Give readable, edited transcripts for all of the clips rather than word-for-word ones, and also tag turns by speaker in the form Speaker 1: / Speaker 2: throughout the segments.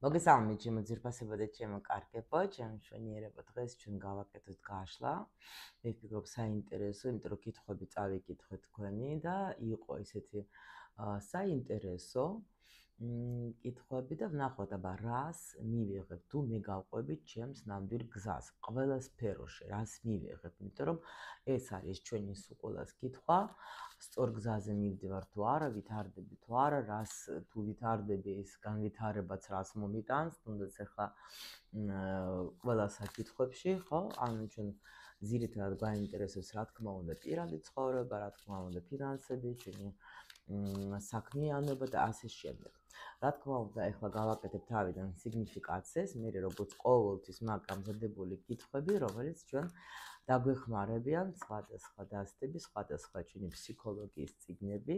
Speaker 1: მოგესალმებით ჩემო ძირფასებო და ჩემო კარგებო, ჩემ მშვენიერებო, დღეს ჩვენ გავაკეთოთ გაშლა. მე ვფიქრობ საინტერესო, იმიტომ რომ კითხვები წავიკითხოთ თქვენი და იყო ისეთი საინტერესო კითხვები და ვნახოთ აბა რას მივიღებ თუ მე გავყვებით ჩემს ნამდვილ გზას. ყველა სფეროში რას მივიღებ, იმიტომ რომ ეს არის ჩვენი სულ კითხვა. სწორ გზაზე მივდივარ თუ არა, ვითარდები თუ არა, რას თუ ვითარდები, ის განვითარებაც რას მომიტანს, თუნდაც ახლა ყველა საკითხებში, ხო? ანუ ჩვენ ძირითადად გვაინტერესებს, რა თქმა უნდა, პირადი ცხოვრება, რა თქმა უნდა, ფინანსები, ჩვენი საქმიანობა და ასე შემდეგ. რა თქმა უნდა, ახლა გავაკეთებ თავიდან სიგნიფიკაციას, მე როგორც ყოველთვის მაქვს გამზადებული კითხვები, რომელიც ჩვენ დაგვეხმარებიან სხვადასხვა დასტები, სხვადასხვა ჩვენი ფსიქოლოგიის წიგნები.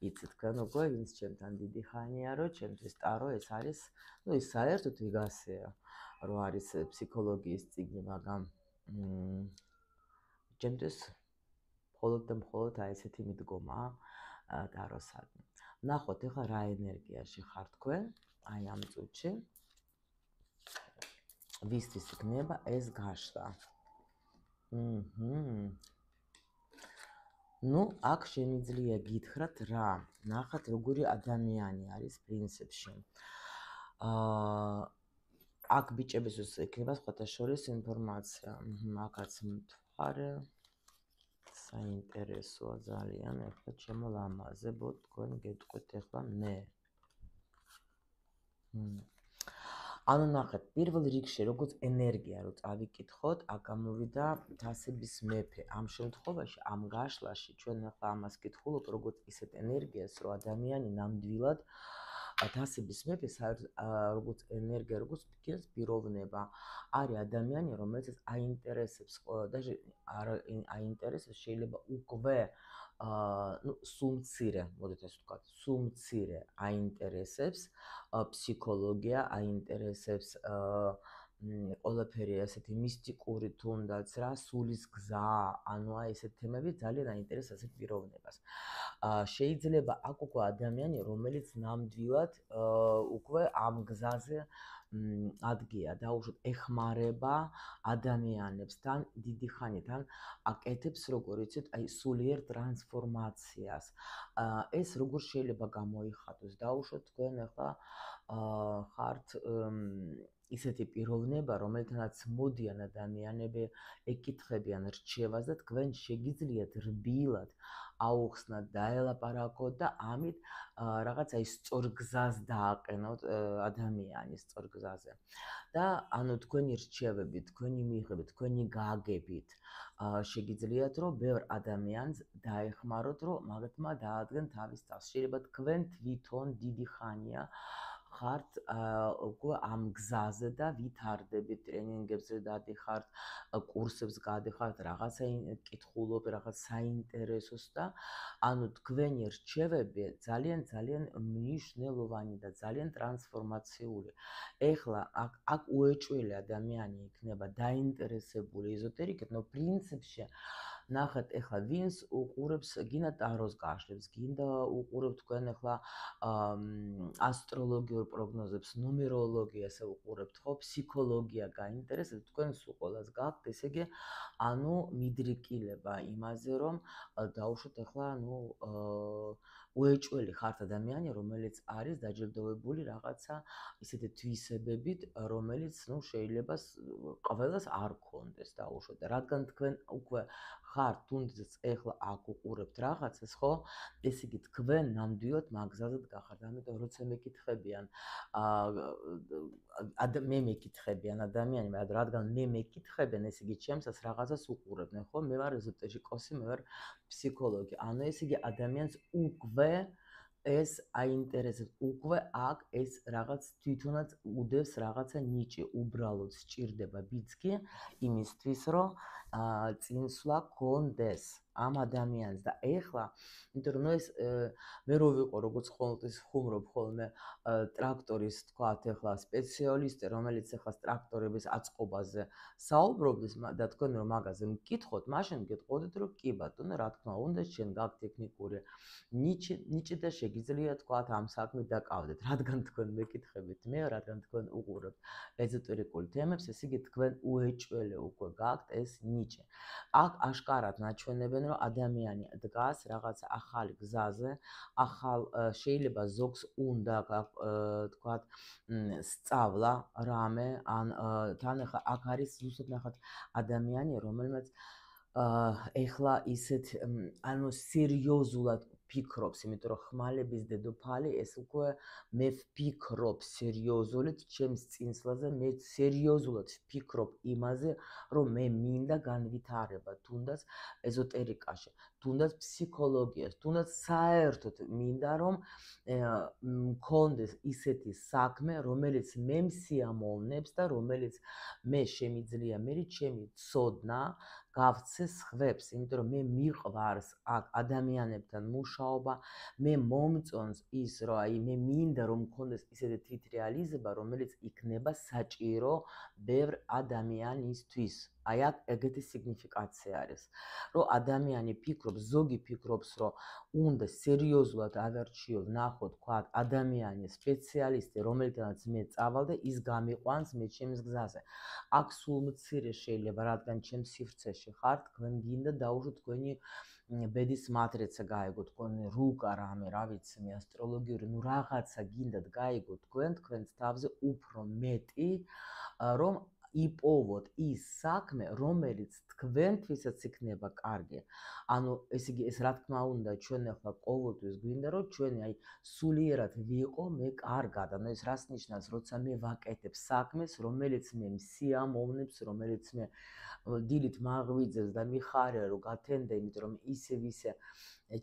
Speaker 1: იცით თქვენ უკვე, ვინც ჩემთან დიდი ხანია, რომ ჩემთვის ტარო ეს არის, ის საერთოდ ვიგასეა, რომ არის ფსიქოლოგიის წიგნი, მაგრამ ჩემთვის მხოლოდ და მხოლოდ აი ესეთი მიდგომაა ტაროსადმი. ნახოთ ახლა რა ენერგიაში ხარ თქვენ, აი ამ წუთში. ვისთვის იქნება ეს გაშლა? ნუ, აქ შემიძლია გითხრათ რა, ნახათ როგორი ადამიანი არის პრინციპში. აქ ბიჭებისთვის იქნება სხვათა შორის ინფორმაცია. აქაც მთვარე საინტერესოა ძალიან, ახლა ჩემო ლამაზე, თქვენ გეტყვით ახლა მე. ანუ ნახეთ, პირველ რიგში როგორც ენერგია რო წავიკითხოთ, აქ გამოვიდა თასების მეფე. ამ შემთხვევაში, ამ გაშლაში ჩვენ ახლა ამას კითხულობ, როგორც ისეთ ენერგიას, რომ ადამიანი ნამდვილად თასების მეფე, როგორც ენერგია, როგორც პიროვნება, არის ადამიანი, რომელსაც აინტერესებს, даже აინტერესებს, შეიძლება უკვე სულმცირე, მოდით ასე ვთქვათ, სულმცირე აინტერესებს ფსიქოლოგია, აინტერესებს ყველაფერი ასეთი მისტიკური თუნდაც რა, სულის გზა, ანუ აი ესეთ თემები ძალიან აინტერესებს ასეთ პიროვნებას. შეიძლება აქ უკვე ადამიანი, რომელიც ნამდვილად უკვე ამ გზაზე ადგია, დაუშვათ ეხმარება ადამიანებსთან დიდი ხანიდან აკეთებს, როგორ იცით, აი სულიერ ტრანსფორმაციას. ეს როგორ შეიძლება გამოიხატოს, დაუშვათ თქვენ ახლა ხართ ისეთი პიროვნება, რომელთანაც მოდიან ადამიანები, ეკითხებიან რჩევას და თქვენ შეგიძლიათ რბილად აუხსნათ, დაელაპარაკოთ და ამით რაღაცა ის სწორ გზას დააყენოთ ადამიანის სწორ გზაზე. და ანუ თქვენი რჩევებით, თქვენი მიღებით, თქვენი გაგებით შეგიძლიათ, რომ ბევრ ადამიანს დაეხმაროთ, რომ მაგათმა დაადგენ თავის თავს. შეიძლება თქვენ თვითონ დიდი ხანია ხართ უკვე ამ გზაზე და ვითარდებით, ტრენინგებზე დადიხართ, კურსებს გადიხართ, რაღაცა კითხულობ, რაღაც საინტერესოს და ანუ თქვენი რჩევები ძალიან მნიშვნელოვანი და ძალიან ტრანსფორმაციული. ეხლა აქ უეჭველი ადამიანი იქნება დაინტერესებული ეზოტერიკით, но პრინციპში ნახეთ, ეხლა ვინც უყურებს გინდა ტაროს გაშლებს, გინდა უყურებთ თქვენ ეხლა ასტროლოგიურ პროგნოზებს, ნუმეროლოგიას უყურებთ, ხო, ფსიქოლოგია გაინტერესებთ, თქვენ სულ ყველას გაქვთ, ესე იგი, ანუ მიდრიკილება იმაზე, რომ დაუშვათ ეხლა, უეჭველი ხართ ადამიანი, რომელიც არის დაჯილდოვებული რაღაცა ისეთი თვისებებით, რომელიც, შეიძლება ყველას არ გქონდეს, დაუშვათ, რადგან თქვენ უკვე ხართ, თუნდაც ეხლა აქ უყურებთ რაღაცას, ხო? ესე იგი, თქვენ ნამდვილად მაგზადად გახართ, ამიტომ როცა მეკითხებიან, მე მეკითხებიან ადამიანები, რადგან მე მეკითხებიან, ესე იგი, ჩემსაც რაღაცას უყურებდნენ, ხო? მე ვარ ეზოტერიკოსი, მე ვარ ფსიქოლოგი. ანუ ესე იგი, ადამიანს უკვე ეს აინტერესებს, უკვე აქ ეს რაღაც თვითონაც უდევს რაღაცა ნიჭი, უბრალოდ სჭირდება ბიძგი იმისთვის, რომ წინსვლა გქონდეს. ამ ადამიანს და ეხლა იმიტომ რომ ეს მე რო ვიყო როგორც ყოველთვის ხუმრობ ხოლმე ტრაქტორის თქვათ ეხლა სპეციალისტი რომელიც ეხლა ტრაქტორების აწყობაზე საუბრობდეს და თქვენ რომ მაგაზე მკითხოთ მაშინ გეტყოდეთ რომ კი ბატონო რა თქმა უნდა შენ გაქვს ტექნიკური ნიჭი და შეგიძლია თქვათ ამ საქმით დაკავდეთ რადგან თქვენ მეკითხებით მე რადგან თქვენ უყურებთ ეზოტერიკული თემებს ესე იგი თქვენ უეჭველე უკვე გაქვთ ეს ნიჭი აქ აშკარად ნაჩვენებენ რომ ადამიანი დგას რაღაც ახალი გზაზე ახალ შეიძლება ზოგს უნდა თქვათ სწავლა რამე ან თან ახლა აქ არის ზუსტად ნახოთ ადამიანი რომელმაც ეხლა ისეთ ანუ სერიოზულად ფიქრობს, იმიტომ რომ ხმალების დედოფალი ეს უკვე მე ვფიქრობ სერიოზულად ჩემს წინსვლაზე, მე სერიოზულად ვფიქრობ იმაზე, რომ მე მინდა განვითარება, თუნდაც ეზოტერიკაში, თუნდაც ფსიქოლოგიაში, თუნდაც საერთოდ მინდა რომ მქონდეს ისეთი საქმე, რომელიც მე მსიამოვნებს და რომელიც მე შემიძლია მე ჩემი ცოდნა გავცე სხვებს, იმიტომ რომ მე მიყვარს აქ ადამიანებთან მუშაობა, მე მომწონს ის, რომ აი მე მინდა რომ მქონდეს ისეთი თვითრეალიზება, რომელიც იქნება საჭირო ბევრ ადამიანისთვის. აი აქ ეგეთი სიგნიფიკაცია არის, რომ ადამიანი ფიქრობს, ზოგი ფიქრობს, რომ უნდა სერიოზულად ავერჩიო, ნახო თქვა ადამიანი, სპეციალისტი, რომელთანაც მე წავალ და ის გამიყვანს მე ჩემს გზაზე. აქ სულ მცირე შეიძლება, რადგან ჩემს სივრცეში ხართ, თქვენ გინდა დაუშვოთ თქვენი ბედის მატრიცა გაიგოთ, თქვენი რუკა რამე, რა ვიცი, მე ასტროლოგიური, ნუ რაღაცა გინდათ გაიგოთ თქვენს თავზე უფრო მეტი, რომ იპოვოთ ის საქმე, რომელიც თქვენთვისაც იქნება კარგი. ანუ ესე იგი ეს რა თქმა უნდა ჩვენ ახლა ყოველთვის გვინდა რომ ჩვენი აი სულიერად ვიყო მე კარგად. ანუ ეს რას ნიშნავს, როცა მე ვაკეთებ საქმეს, რომელიც მე მსიამოვნებს, რომელიც მე დილით მაღვიძებს და მიხარია რომ გათენდა, იმიტომ რომ ისე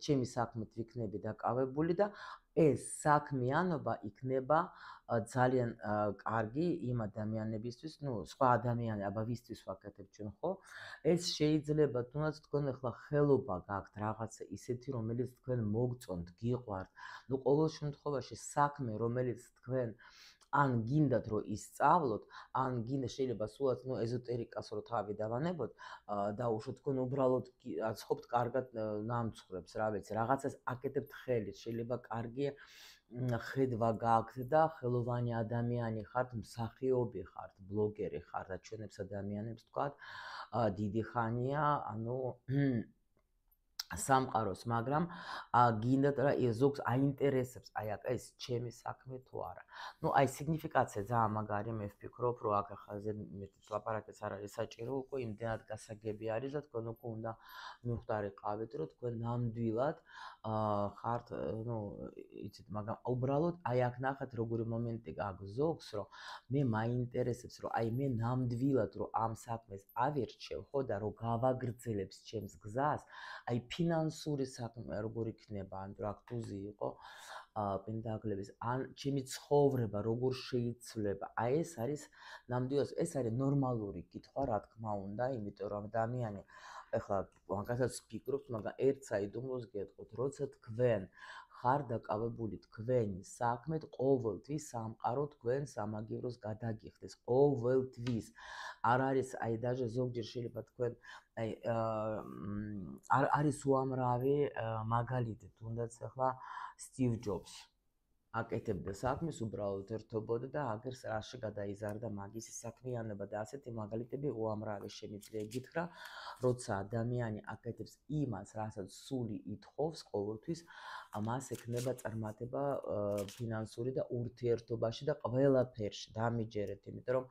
Speaker 1: ჩემი საქმით ვიქნები დაკავებული და ეს საქმიანობა იქნება ძალიან კარგი იმ ადამიანებისთვის, ნუ სხვა ადამიანები, აბა ვისთვის ვაკეთებ ჩვენ ხო? ეს შეიძლება თუნდაც თქვენ ახლა ხელობა გაქვთ რაღაცა ისეთი, რომელიც თქვენ მოგწონთ, გიყვართ. ნუ ყოველ შემთხვევაში საქმე, რომელიც თქვენ ან გინდათ რომ ისწავლოთ, ან გინდა შეიძლება სულაც ნუ ეზოტერიკას რო თავი დავანებოთ, დაუშვოთ თქვენ უბრალოდ აცხოვთ კარგად ნამცხრებს, რა ვიცი, რაღაცას აკეთებთ ხელით, შეიძლება კარგი ხედვა გაქვთ და ხელოვანი ადამიანი ხართ, მსახიობი ხართ, ბლოგერი ხართ და ჩვენებს ადამიანებს თქვათ, დიდი ხანია, ანუ სამყაროს, მაგრამ გინდათ რა ზოგს აინტერესებს, აი აქ ეს ჩემი საქმე თუ არა. ნუ აი სიგნიფიკაცია ძალიან მაგარი, მე ვფიქრობ, რომ აქ ახლა მეტიც ლაპარაკიც არ არის საჭირო, უკვე იმდენად გასაგები არის და თქვენ უკვე უნდა მიხვდარიყავით, რომ თქვენ ნამდვილად ხართ, ნუ იცით, მაგრამ უბრალოდ აი აქ ნახეთ როგორი მომენტი გაქვს ზოგს, რომ მე მაინტერესებს, რომ აი მე ნამდვილად რომ ამ საქმეს ავირჩევ, ხო და რომ გავაგრძელებს ჩემს გზას, აი ფინანსური საქმე როგორ იქნება, ან ტრაქტუზი იყო პენტაკლების, ან ჩემი ცხოვრება როგორ შეიცვლება. აი ეს არის ნამდვილად ეს არის ნორმალური კითხვა, რა თქმა უნდა, იმიტომ რომ ადამიანი ეხლა მაგასაც ფიქრობს, მაგრამ ერთ საიდუმლოს გეტყვით, როცა თქვენ ხარ დაკავებული თქვენი საქმეთ, ყოველთვის სამყარო თქვენ სამაგიეროს გადაგიხდეს, ყოველთვის. არ არის აი დაჟე ზოგჯერ შეიძლება თქვენ აი არის უამრავი მაგალითი, თუნდაც ახლა სტივ ჯობს აკეთებდა საქმეს, უბრალოდ ერთობოდა და აგერ რაში გადაიზარდა მაგის საქმიანობა და ასეთი მაგალითები უამრავი შემიძლია გითხრა, როცა ადამიანი აკეთებს იმას, რასაც სული ითხოვს ყოველთვის, მას ექნება წარმატება ფინანსური და ურთიერთობაში და ყველაფერში დამიჯერეთ, იმიტომ რომ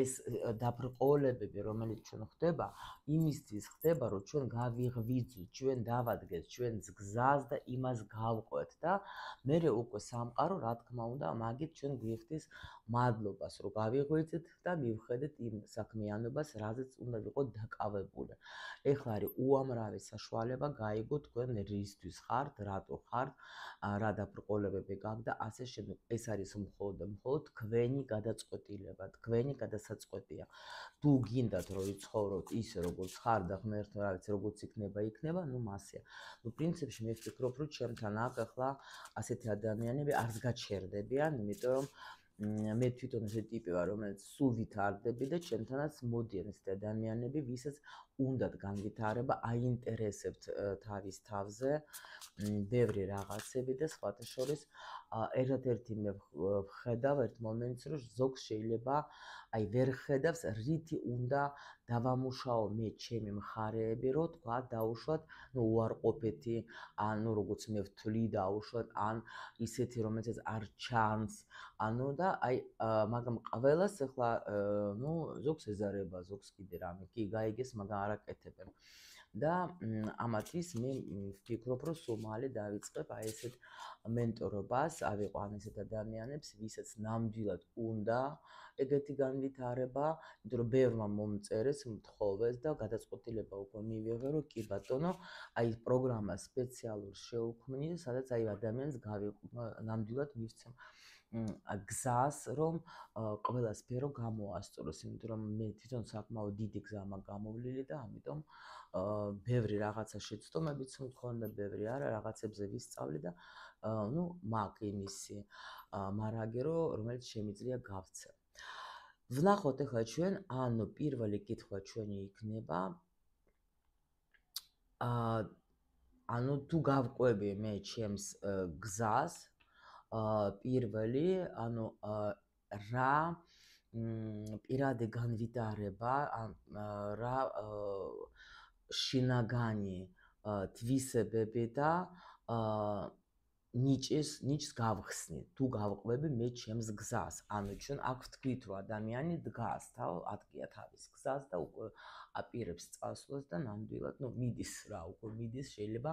Speaker 1: ეს დაბრკოლებები, რომელიც ჩვენ ხდება, იმისთვის ხდება, რომ ჩვენ გავიღვიძოთ, ჩვენ დავადგეთ ჩვენს გზას და იმას გავყვეთ და მერე უკვე სამყარო, რა თქმა უნდა, მაგით ჩვენ გვიხდის მადლობას, რომ გავიღვიძეთ და მივხედეთ იმ საქმიანობას, რაზეც უნდა ვიყოთ დაკავებული. ეხლა არის უამრავი საშუალება გაიგოთ თქვენ რისთვის ხართ, რატო ხართ ხართ, რა დაბრკოლებები გაქვთ და ასე შემდეგ. ეს არის მხოლოდ თქვენი გადაწყვეტილება, თქვენი გადასაწყვეტია. თუ გინდათ რომ იცხოვროთ ისე როგორც ხარ და ღმერთო რა ვიცი როგორც იქნება, ნუ მასია. ნუ პრინციპში მე ვფიქრობ რომ ჩემთან აქ ახლა ასეთი ადამიანები არც გაჩერდებიან, იმიტომ რომ მე თვითონ ესე ტიპი ვარ, რომელიც სულ ვითარდები და ჩემთანაც მოდიან ესეთი ადამიანები, ვისაც უნდათ განვითარება, აინტერესებთ თავის თავზე ბევრი რაღაცები და სხვათა შორის ერთადერთი მე ვხედავ ერთ მომენტს, რომ ზოგს შეიძლება აი ვერ ხედავს რითი უნდა დავამუშაო მე ჩემი მხარეები, რომ თქვა დაუშვათ, ნუ უარყოფეთი, ანუ როგორც მე ვთვლი დაუშვათ, ან ისეთი რომელსაც არ ჩანს, ანუ და აი მაგრამ ყველას ახლა ნუ ზოგს ეზარება, ზოგს კიდე რამე კი გაიგეს, მაგრამ არ აკეთებენ. და ამათთვის მე ვფიქრობ, რომ სულ მალე დავიწყებ აი ესეთ მენტორობას, ავიყვან ესეთ ადამიანებს, ვისაც ნამდვილად უნდა ეგეთი განვითარება, იმიტომ რომ ბევრმა მომწერეს, მთხოვეს და გადაწყვეტილება უკვე მივიღე, რომ კი ბატონო, აი პროგრამა სპეციალურ შეუქმნი, სადაც აი ადამიანს ნამდვილად მივცემ გზას, რომ ყველა სფერო გამოასწოროს, იმიტომ რომ მე თვითონ საკმაოდ დიდი გზა მაქვს გამოვლილი და ამიტომ ბევრი რაღაცა შეცდომებიც მქონდა, ბევრი არა, რაღაცებზე ვისწავლი და ნუ მაქვს იმისი მარაგერო, რომელიც შემიძლია გავცე. ვნახოთ ახლა ჩვენ, ანუ პირველი კითხვა ჩვენი იქნება ანუ თუ გავყვები მე ჩემს გზას, პირველი, ანუ რა პირადი განვითარება, რა შინაგანი თვისებები და ნიჭს გავხსნი, თუ გავყვები მე ჩემს გზას. ანუ ჩვენ აქ ვთქვით, რომ ადამიანი დგას, ადგია თავის გზას და უკვე აპირებს წასვლას და ნამდვილად, ნუ მიდის რა, უკვე მიდის, შეიძლება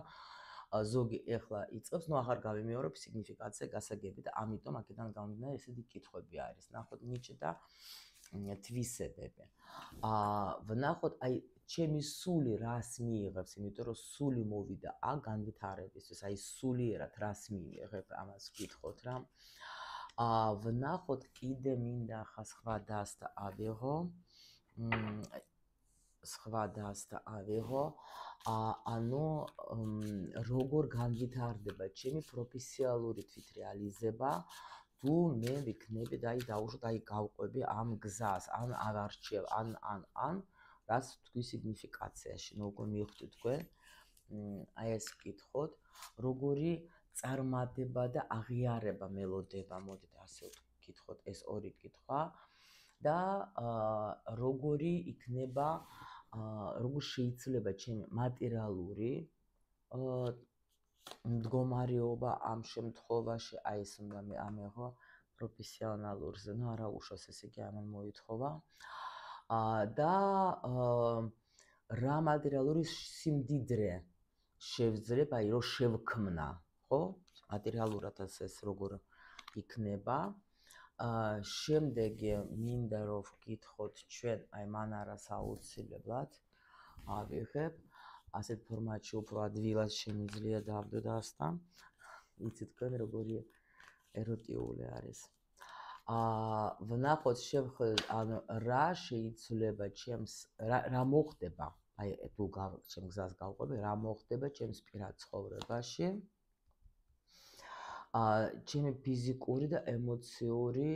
Speaker 1: ზოგი ეხლა იწყებს, ნუ აღარ გავიმეორებ სიგნიფიკაცია, გასაგები და ამიტომ აქედან გამომდინარე ესეთი კითხვები არის. ნახოთ ნიჭი და თვისებები. ვნახოთ აი ჩემი სული რას მიიღებს, იმიტომ რომ სული მოვიდა აქ განვითარებისთვის, აი სულიერად რას მიიღებ, ამას ვკითხოთ რა. ვნახოთ კიდე მინდა ხა სხვა დასთა ავიღო, ანუ როგორ განვითარდება ჩემი პროფესიალური თვითრეალიზება, თუ მე ვიქნები და აი დაუშვათ, აი გავყვები ამ გზას, ან ავარჩევ, ან რაც თქვი სიგნიფიკაციაში, ნუ უკვე მივხვდით თქვენ, აი ეს ვკითხოთ, როგორი წარმატება და აღიარება მელოდება, მოდით ასე ვკითხოთ, ეს ორი კითხვა და როგორი იქნება, როგორ შეიძლება ჩემი მატერიალური მდგომარეობა ამ შემთხვევაში, აი ეს უნდა მე ამეღო პროფესიონალურზე, ნუ არა უშავს, ესე იგი ამან მოითხოვა. და რა მატერიალური სიმდიდრე შევძლებ, აი რომ შევქმნა, ხო? მატერიალურად ეს როგორ იქნება. შემდეგი მინდა რომ ვკითხოთ ჩვენ, აი მან არას აუცილებლად ავიღებ. ასეთ ფორმატში უფრო ადვილად შემიძლია დავდო დასთა. იცით თქვენ როგორი ეროტიული არის. ვნახოთ შევხედოთ, ანუ რა შეიძლება ჩემს რა მოხდება, აი თუ ჩემ გზას გავყვები, რა მოხდება ჩემს პირად ცხოვრებაში. ჩემი ფიზიკური და ემოციური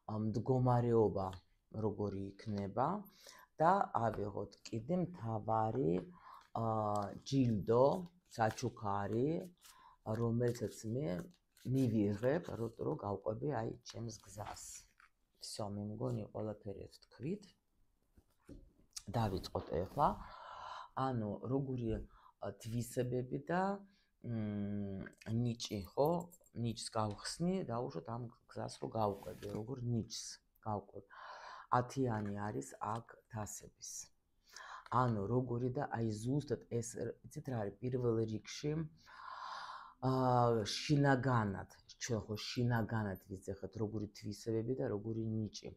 Speaker 1: მდგომარეობა როგორი იქნება და ავიღოთ კიდე მთავარი ჯილდო, საჩუქარი, რომელსაც მე მივიღებ, რომ გავყვები აი ჩემს გზას. всё, მე მგონი ყველაფერი ვთქვით. დავიწყოთ ახლა. ანუ როგორი თვისებები და ნიჭი, ხო? ნიჭს გავხსნი, დაუშვათ ამ გზას რომ გავყვები, როგორ ნიჭს გავყვებ. 10-იანი არის აქ თასების. ანუ როგორი და აი ზუსტად ეს, იცით რა არის, პირველ რიგში შინაგანად, ჩვენ ხო შინაგანად ვიზახეთ, როგორი თვისებები და როგორი ნიჭი.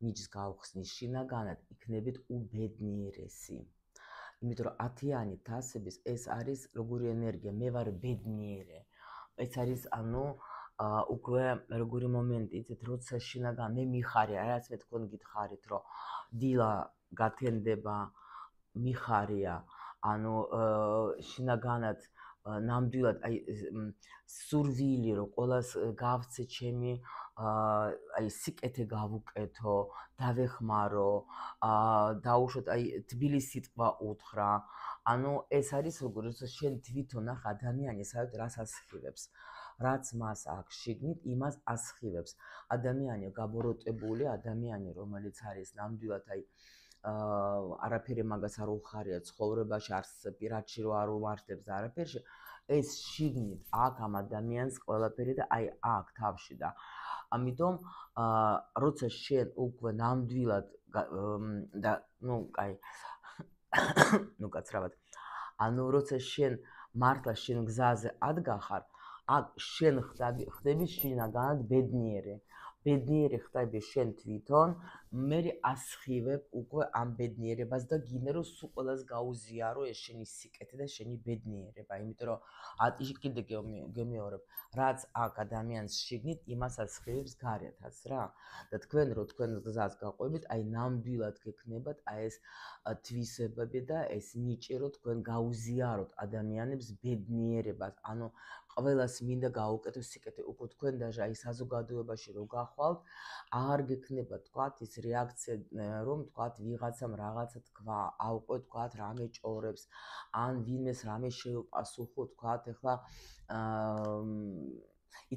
Speaker 1: ნიჭს გავხსნი შინაგანად, იქნებით უბედნიერესი. იმიტომ რომ 10-იანი თასების ეს არის როგორი ენერგია, მე ვარ ბედნიერე. ეს არის ანუ უკვე როგორი მომენტი იცით როცა შინაგან მე მიხარია რაც მე თქვენ გითხარით რომ დილა გათენდება მიხარია ანუ შინაგანად ნამდვილად აი სურვილი რომ ყოველას გავცე ჩემი აი სიკეთე გავუკეთო დავეხმარო დაუშვათ აი თბილი სიტყვა უთხრა ანუ ეს არის როგორ როცა შენ თვითონ ახ ადამიანი საერთოდ რას ასხივებს რაც მას აქვს შიგნით იმას ასხივებს ადამიანი გაბოროტებული ადამიანი რომელიც არის ნამდვილად აი არაფერი მაგას არ უხარია ცხოვრებაში არც პირადში რო არ უმართებს და არაფერში ეს შიგნით აქ ამ ადამიანს ყველაფერი და აი აქ თავში და ამიტომ როცა შენ უკვე ნამდვილად და ნუ კაი ნუ კაცრავად ანუ როცა შენ მართლა შენ გზაზე ადგახარ აქ შენ ხდები შინაგანად ბედნიერი ხდები შენ თვითონ მე ასხივებ უკვე ამ ბედნიერებას და გინდა რომ სულ ყველას გაუზიარო ეს შენი სიკეთე და შენი ბედნიერება იმიტომ რომ ატიში კიდე გემეორებ რაც აქ ადამიანს შიგნით იმას ასხივებს გარეთაც რა და თქვენ რო თქვენ გზას გაყვებით აი ნამდვილად გექნებათ აი ეს თვისებები და ეს ნიჭი რომ თქვენ გაუზიაროთ ადამიანებს ბედნიერებას ანუ ყველას მინდა გაუკეთო სიკეთე უკვე თქვენ და აი საზოგადოებაში რო გახვალთ აღარ გექნება თქვათ ის რეაქცია რომ თქვათ ვიღაცამ რაღაცა თქვა აუყვე თქვათ რამე ჭორებს ან ვინმეს რამე შეუპასუხო თქვათ ეხლა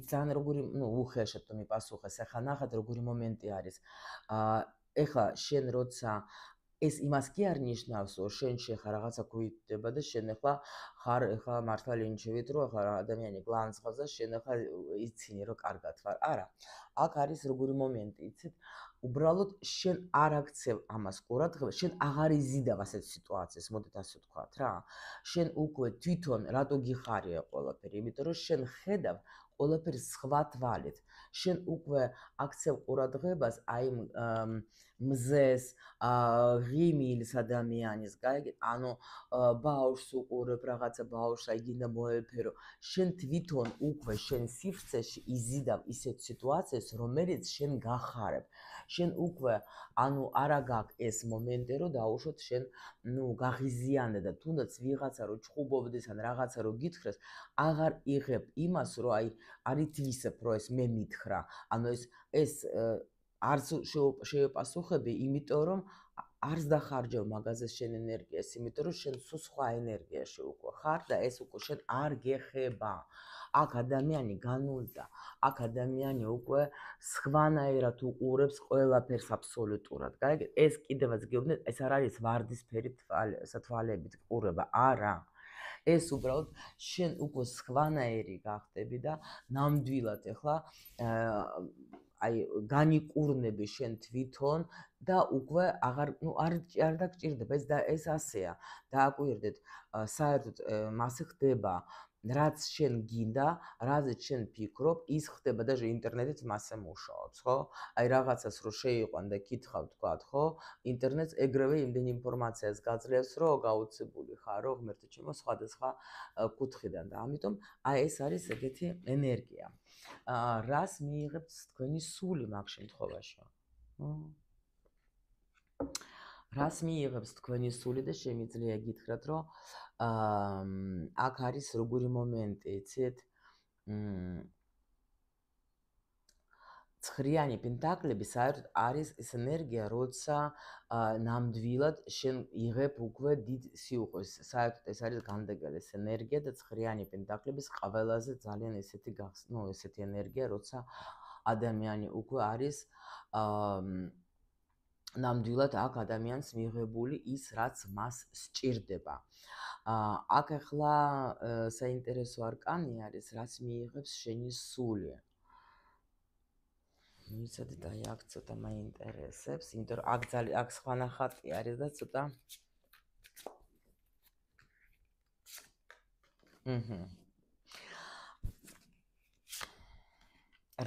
Speaker 1: იციან როგორი ნუ უხეშად თუ მიპასუხეს ეხლა ნახეთ როგორი მომენტი არის ეხლა შენ როცა ეს იმას კი არ ნიშნავს რომ შენში ხა რაღაცა გვიდება და შენ ახლა ხარ ახლა მართალი ინჩევით რომ ახლა ადამიანი გლანცღავს და შენ ახლა იცინი რომ კარგად ვარ არა აქ არის როგორი მომენტი იცით უბრალოდ შენ არ აქცევ ამას ყურადღებას შენ აღარ იზიდავ ასეთ სიტუაციას მოდით ასე ვთქვათ რა შენ უკვე თვითონ რატო გიხარია ყველაფერი იმიტომ რომ შენ ხედავ ყველაფერი სხვა თვალით შენ უკვე აქცევ ყურადღებას აი მზეს ღიმილს ადამიანის გაიგეთ ანუ ბავშვს უყურებ რაღაცა ბავშვს აი გინდა მოეფერო შენ თვითონ უკვე შენ სივრცეში იზიდავ ისეთ სიტუაციას რომელიც შენ გახარებ შენ უკვე ანუ არა გაქვს ეს მომენტი რომ დაუშვოთ შენ ნუ გაღიზიანდა და თუნდაც ვიღაცა რო ჩხუბობდეს ან რაღაცა რო გითხრეს აღარ იღებ იმას რომ აი არ ითვისებ რომ ეს მე მითხრა ანუ ეს არც შეეპასუხები იმიტომ რომ არც დახარჯევ მაგაზე შენ ენერგიას იმიტომ რომ შენ სულ სხვა ენერგიაში უკვე ხარ და ეს უკვე შენ არ გეხება აქ ადამიანი განულდა აქ ადამიანი უკვე სხვანაირად უყურებს ყველაფერს აბსოლუტურად გაიგეთ ეს კიდევაც გეუბნეთ ეს არ არის ვარდისფერი თვალებით ყურება არა ეს უბრალოდ შენ უკვე სხვანაირი გახდები და ნამდვილად ეხლა აი განიყურნები შენ თვითონ და უკვე აღარ ნუ არ დაგჭირდება ეს ასეა დააკვირდეთ საერთოდ მასე ხდება რაც შენ გინდა რაზეც შენ ფიქრობ ის ხდება და ინტერნეტიც მასე მუშაობს ხო აი რაღაცას რო შეიყვან და კითხავ თქვათ ხო ინტერნეტს ეგრევე იმდენ ინფორმაციას გაძლევს რომ გაუცებული ხარ რო ღმერთო ჩემო სხვადასხვა კუთხიდან და ამიტომ აი ეს არის ეგეთი ენერგია რას მიიღებთ თქვენი სული მაგ შემთხვევაში რას მიიღებს თქვენი სული და შემიძლია გითხრათ რომ აქ არის როგორი მომენტი იცით ცხრიანი პენტაკლები საერთოდ არის ეს ენერგია როცა ნამდვილად შენ იღებ უკვე დიდ სიუხვეს საერთოდ ეს არის განდეგელის ენერგია და ცხრიანი პენტაკლების ყველაზე ძალიან ესეთი ნუ ესეთი ენერგია როცა ადამიანი უკვე არის ნამდვილად აქ ადამიანს მიღებული ის რაც მას სჭირდება აქ ახლა საინტერესო არკანი არის რაც მიიღებს შენი სული მიცადეთ აი აქ ცოტა მაინტერესებს იმიტომ რომ აქ სხვანახატი არის და ცოტა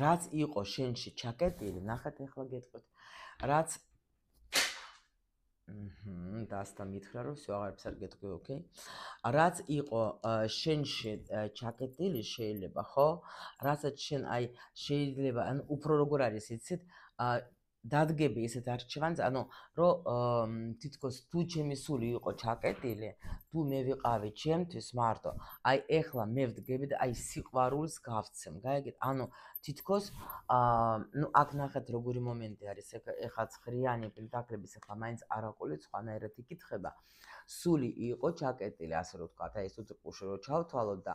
Speaker 1: რაც იყო შენში ჩაკეტილი ნახეთ ახლა გეტყვით რაც დასთა მითხრა რომ всё აღარც არ გეტყვი, ოკეი. რაც იყო შენში ჩაკეტილი შეიძლება, ხო? რასაც შენ აი შეიძლება ან უფრო როგორ არის იცით? დადგები ესეთ არჩევანს, ანუ რომ თითქოს თუ ჩემი სული იყო ჩაკეტილი, თუ მე ვიყავი ჩემთვის მარტო, აი ეხლა მე ვდგები და აი სიყვარულს გავცემ, გაიგეთ? ანუ თითქოს ნუ აქ ნახეთ როგორი მომენტი არის, ეხლა ცხრიანი პენტაკლების ეხლა მაინც არაყოლით სხვანაირად იკითხება. სული იყო ჩაკეტილი, ასე რომ ვთქვათ, აი ეს უწყუში რომ ჩავთვალოთ და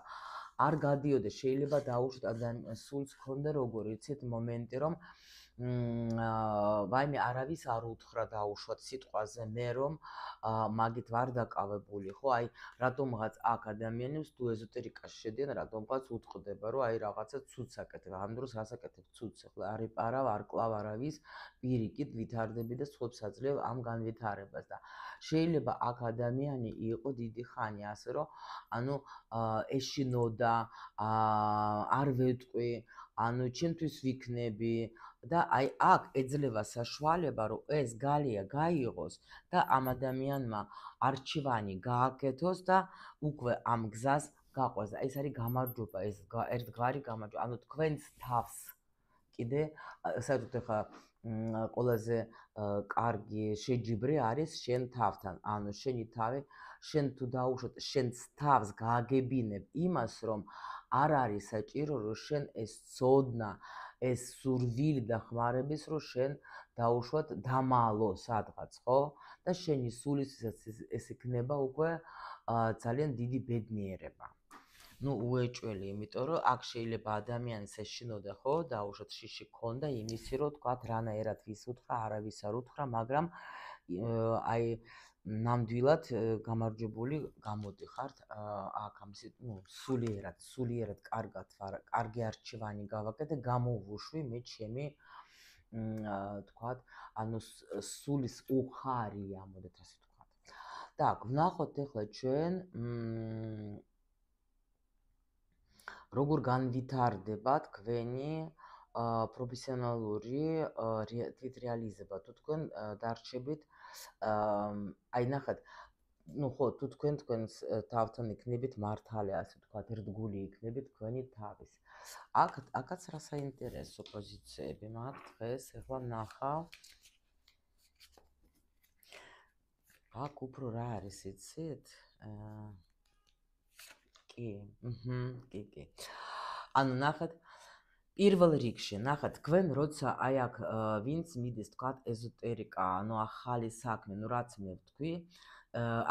Speaker 1: არ გადიოდა, შეიძლება დაუშვათ ადამიანს სულს ქონდა როგორ იცით მომენტი რომ ვაიმე არავის არ უთხრა დაუშვათ სიტყვაზე მე რომ მაგით ვარ დაკავებული, ხო? აი რატომღაც აქ ადამიანებს თუ ეზოტერიკაში შედიან, რატომღაც უთყდება, რომ აი რაღაცა ცუდს აკეთებ. ამ დროს რას აკეთებ ცუდს? ეხლა არ იპარავ, არ კლავ არავის პირიქით ვითარდები და სხვებს აძლევ ამ განვითარებას და შეიძლება აქ ადამიანი იყო დიდი ხანი, ასე რომ ანუ ეშინოდა, არ ვეტყვი, ანუ ჩემთვის ვიქნები და აი აქ ეძლევა საშუალება რომ ეს გალია გაიღოს და ამ ადამიანმა არჩევანი გააკეთოს და უკვე ამ გზას გაყვეს და ეს არის გამარჯვება, ეს ერთგვარი გამარჯვება, ანუ თქვენს თავს კიდე საერთოდ ახლა ყველაზე კარგი შეჯიბრი არის შენ თავთან, ანუ შენი თავი, შენ თუ დაუშვათ შენს თავს გააგებინებ იმას, რომ არ არის საჭირო რომ შენ ეს ცოდნა, ეს სურვილი და ხმარების რომ შენ დაუშვათ დამალო სადღაც, ხო? და შენი სულისთვისაც ეს იქნება უკვე ძალიან დიდი ბედნიერება. ნუ უეჭველი, იმიტომ რომ აქ შეიძლება ადამიანს ეშინოდა, ხო, დაუშვათ შიში ქონდა იმისი რომ თქვათ რანაირად ვის უთხრა, არავის არ უთხრა, მაგრამ აი ნამდვილად გამარჯვებული გამოდიხართ აქ ამ სულიერად კარგად ვარ, კარგი არჩევანი გავაკეთე, გამოვუშვი მე ჩემი თქვათ, ანუ სულის უხარია, მოდით ასე ვთქვათ. Так, ვნახოთ ახლა ჩვენ როგორ განვითარდება თქვენი პროფესიონალური თვითრეალიზება, თუ თქვენ დარჩებით აი ნახეთ, ну ხო, თუ თქვენს თავთან იქნებით მართალი, ასე ვთქვათ, ერთგული იქნებით თქვენი თავის. აქაც რა საინტერესო პოზიციები მაქვს დღეს, ეხლა ვნახავ. აქ უფრო რა არის, იცით? კი. ანუ ნახეთ, პირველ რიგში, ნახეთ, თქვენ როცა აი აქ ვინც მიდის, თქვათ, ეზოტერიკა, ანუ ახალი საქმე, ну რაც მე ვთქვი,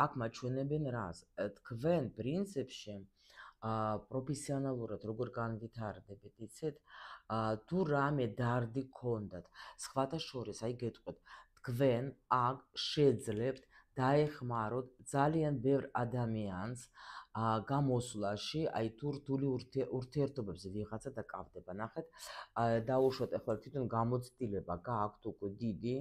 Speaker 1: აქ მაჩვენებენ რას? თქვენ პრინციპში პროფესიონალურად როგორ განვითარდებით, იცით? თუ რამე დარდი გქონდათ, სხვათა შორის, აი გეტყვით, თქვენ აქ შეძლებთ დაეხმაროთ ძალიან ბევრ ადამიანს გამოსვლაში, აი თუ რთული ურთიერთობებზე ვიღაცა დაკავდება. ნახეთ, დაუშვათ ახლა თვითონ გამოცდილება გააქვთ უკვე დიდი,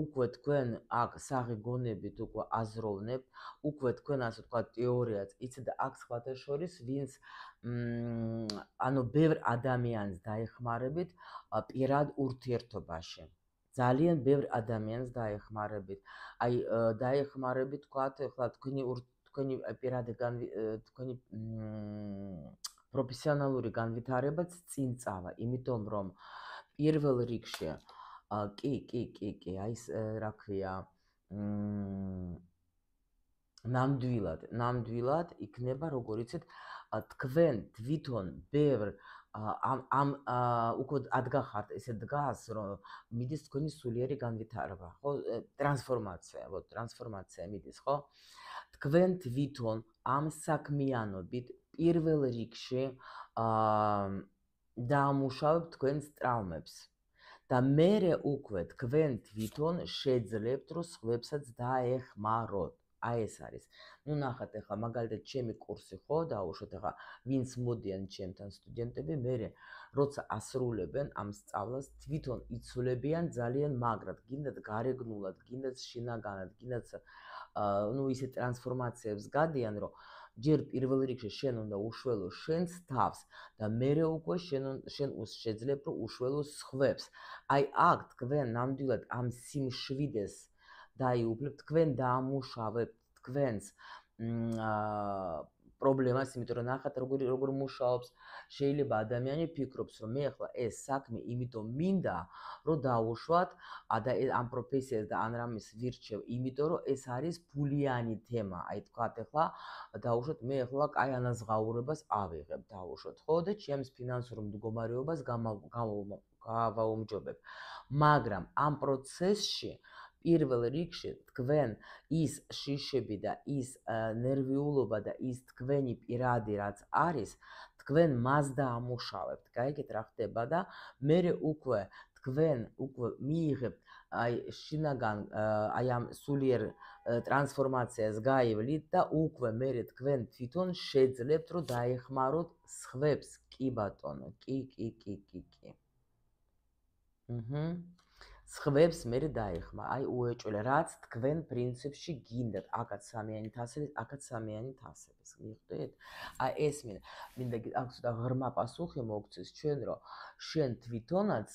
Speaker 1: უკვე თქვენ აქ საღი გონებით უკვე აზროვნებთ, უკვე თქვენ ასე ვთქვათ თეორიაც იცით და აქ სხვათა შორის ვინც ანუ ბევრ ადამიანს დაეხმარებით პირად ურთიერთობაში. ძალიან ბევრ ადამიანს დაეხმარებით. აი დაეხმარებით, თქვათ, ახლა თქვენი პირადი თქვენი პროფესიონალური განვითარებაც წინ წავა, იმიტომ რომ პირველ რიგში კი, აი ეს რა ქვია, ნამდვილად იქნება, როგორ იცით, თქვენ თვითონ ბევრ ამ უკვე ადგახართ ესე დგას, რომ მიდის თქვენი სულიერი განვითარება, ხო? ტრანსფორმაცია მიდის, ხო? თქვენ თვითონ ამ საქმიანობით პირველ რიგში დაამუშავებთ თქვენს ტრავმებს და მერე უკვე თქვენ თვითონ შეძლებთ რომ სხვებსაც დაეხმაროთ. აი ეს არის. ნუ ნახეთ ახლა მაგალითად ჩემი კურსი, ხო, დაუშვათ ახლა ვინც მოდიან ჩემთან სტუდენტები, მერე როცა ასრულებენ ამ სწავლას, თვითონ იცვლებიან ძალიან მაგრად, გინდათ გარეგნულად, გინდათ შინაგანად, გინდათ ну ისე ტრანსფორმაციებს გადიან, რომ ჯერ პირველ რიგში შენ უნდა უშველო შენს თავს და მერე უკვე შენ შეძლებ რომ უშველო სხვებს. აი აქ თქვენ ნამდვილად ამ სიმშვიდეს დაიუფლებთ, თქვენ დაამუშავებთ თქვენს პრობლემას, იმიტომ რომ ნახეთ როგორ მუშაობს. შეიძლება ადამიანი ფიქრობს, რომ მე ახლა ეს საქმე იმიტომ მინდა, რომ დავუშვათ და ამ პროფესიას და ან რამეს ვირჩევ, იმიტომ რომ ეს არის ფულიანი თემა. აი თქვათ ახლა დავუშვათ მე ახლა კაი ანაზღაურებას ავიღებ, დავუშვათ, ხო და ჩემს ფინანსურ მდგომარეობას გავაუმჯობებ. მაგრამ ამ პროცესში პირველ რიგში თქვენ ის შიშები და ის ნერვიულობა და ის თქვენი პირადი რაც არის, თქვენ მას დაამუშავებთ. გაიგეთ რა ხდება და მერე უკვე თქვენ მიიღებთ აი შინაგან აი ამ სულიერ ტრანსფორმაციას გაივლით და უკვე მერე თქვენ თვითონ შეძლებთ რომ დაეხმაროთ სხვებს. კი ბატონო, კი. სხვებს მერე დაეხმა, აი უეჭველე, რაც თქვენ პრინციპში გინდათ, აქაც სამიანი თასები, აქაც სამიანი თასების, მიხვდით? აი ეს მინდა აქ ცოტა ღრმა პასუხი მოგცეს ჩვენ, რომ შენ თვითონაც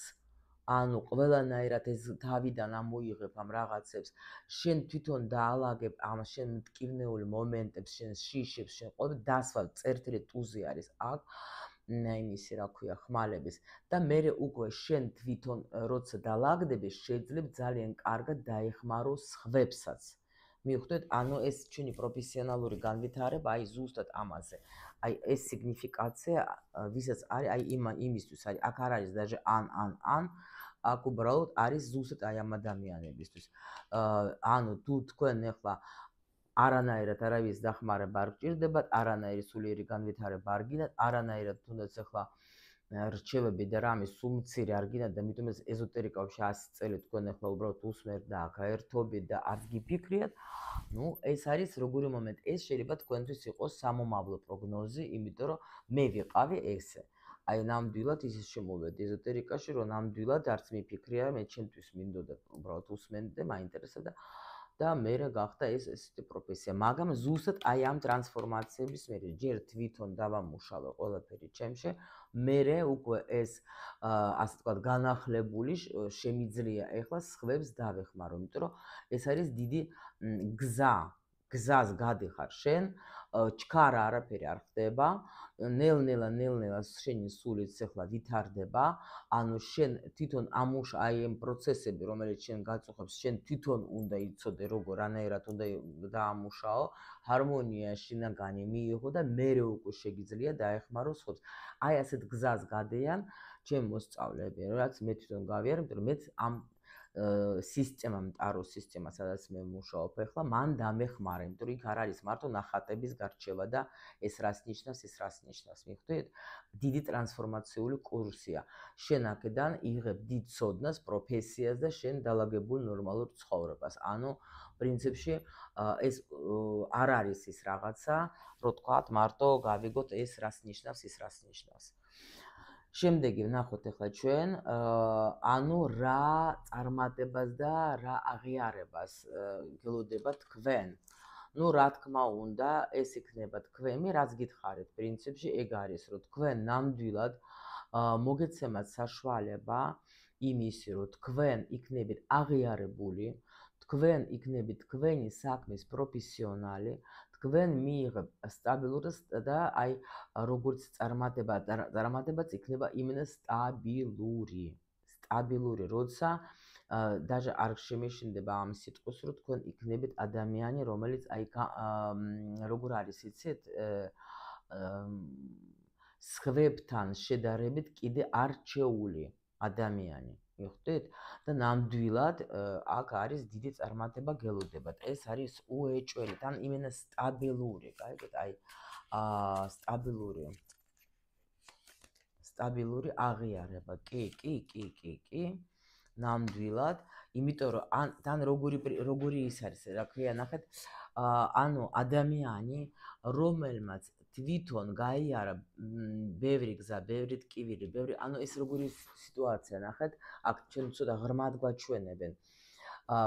Speaker 1: ანუ ყველანაირად ეს თავიდან ამოიღებ ამ რაღაცებს, შენ თვითონ დაალაგებ ამ შენ მტკივნეული მომენტებს, შენ შიშებს, შენ ყოველ დასვავ წერტილი ტუზი არის აქ. იმისი რა ქვია ხმალების და მე უკვე შენ თვითონ როცა დალაგდები შეიძლება ძალიან კარგად დაეხმარო სხვებსაც. მიხვდეთ, ანუ ეს ჩვენი პროფესიონალური განვითარება აი ზუსტად ამაზე. აი ეს სიგნიფიკაცია ვისაც არის აი იმისთვის არის აქ არ არის даже ან აქ უბრალოდ არის ზუსტად აი ამ ადამიანებისთვის. ანუ თუ თქვენ ახლა არანაირად არავის დახმარება არ გჭირდებათ, არანაირი სულიერი განვითარება არ გინდათ, არანაირად თუნდაც ახლა რჩევები და რამე სულ მცირე არ გინდათ და მითუმ ეს ეზოტერიკაში 100 წელი თქვენ ახლა უბრალოდ უსმერთ და გაერთობით და არც გიფიქრიათ, ну ეს არის როგორი მომენტი, ეს შეიძლება თქვენთვის იყოს სამომავლო პროგნოზი, იმიტომ რომ მე ვიყავი ესე. აი ნამდვილად ისე შემოვედი ეზოტერიკაში, რომ ნამდვილად არც მიფიქრია, მე ჩემთვის მინდოდა უბრალოდ უსმენდი და მაინტერესებდა. და მერე გახდა ეს ესეთი პროფესია, მაგრამ ზუსტად აი ამ ტრანსფორმაციების მერე ჯერ თვითონ დავამუშავე ყველაფერი ჩემში, მერე უკვე ეს ასე ვთქვათ განახლებული შემიძლია ეხლა სხვებს დავეხმარო, იმიტომ რომ ეს არის დიდი გზას გადიხარ შენ, ჩქარა არაფერი არ ხდება, ნელ-ნელა შენი სულიც ახლა ვითარდება, ანუ შენ თვითონ აი ამ პროცესები, რომელიც შენ გაწუხებს, შენ თვითონ უნდა იცოდე, როგორ რანაირად უნდა დაამუშაო, ჰარმონია შინაგანი მიიღო და მერე უკვე შეგიძლია დაეხმარო სხვებს. აი ასეთ გზას გადიან ჩემ მოსწავლეები, რაც მე თვითონ გავიარე, იმიტომ რომ მეც ამ სისტემა, მტარო სისტემა, სადაც მე მუშაობ ახლა, მან დამეხმარა, იმიტომ რომ იქ არ არის მარტო ნახატების გარჩევა და ეს რას ნიშნავს, მიხვდით? დიდი ტრანსფორმაციული კურსია. შენ აქედან იღებ დიდ ცოდნას, პროფესიას და შენ დალაგებულ ნორმალურ ცხოვრებას. ანუ პრინციპში ეს არ არის ის რაღაცა, რო თქვათ, მარტო გავიგოთ ეს რას ნიშნავს. შემდეგი ვნახოთ ახლა ჩვენ, ანუ რა წარმატებას და რა აღიარებას გელოდება თქვენ. ну რა თქმა უნდა, ეს იქნება თქვენი, რაც გითხარით, პრინციპში ეგ არის, რომ თქვენ ნამდვილად მოგეცემათ საშუალება იმისი, რომ თქვენ იქნებით აღიარებული, თქვენ იქნებით თქვენი საქმის პროფესიონალი, თქვენ მიიღებ სტაბილურს და აი როგორც წარმატებაც იქნება იმენა სტაბილური, როცა даже არ შემეშინდება ამ სიტყვის, რომ თქვენ იქნებით ადამიანი, რომელიც აი როგორ არის, იცით, სხვებთან შედარებით კიდე არჩეული ადამიანი, მიხვდით? და ნამდვილად აქ არის დიდი წარმატება გელოდებათ. ეს არის უეჭველი, თან იმენა სტაბილური, გაიგეთ? აი სტაბილური აღიარება. კი. ნამდვილად, იმიტომ რომ თან როგორი ის არის, რა ქვია, ნახეთ, ანუ ადამიანი, რომელმაც თვითონ გაიარა ბევრი გზა, ბევრი ტკივილი, ანუ ეს როგორი სიტუაცია, ნახეთ, აქ ჩვენ ცოტა ღრმად გვაჩვენებენ.